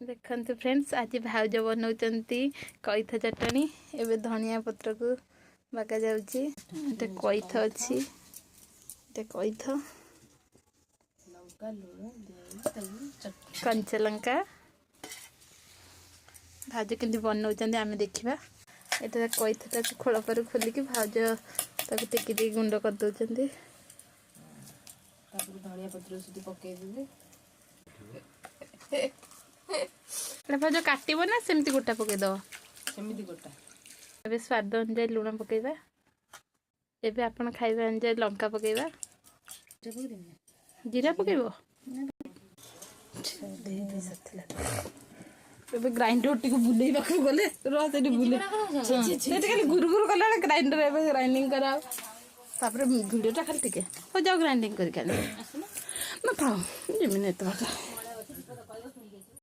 देखते फ्रेंड्स आज भाउज बनाऊँच कईथ चटनी एवं धनिया पत्र को बाका जाऊँगी कईथ अच्छी कईथ कंचा लंका भाउज के बनाऊँच आम देखा ये कईथटा खोल पर खोलिकी भाउज ताको टेकी गुंड कर दौरान धनिया पत्र सीधी पकईदे भाउज काटब ना सेमती गोटा पकईद सेमती गोटा ए स्वाद अनुसार लुण पकईवा एबे आपण खाइबा अनुसार लंका पकईवा जीरा पकईब ग्राइंडर टी बुले गले बुले खाली गुरु गुरु कला ग्राइंडर ग्राइंडिंग करा वीडियोटा खाली टे हो जाओ ग्राइंडिंग कर ना था जिमिन एत बाटा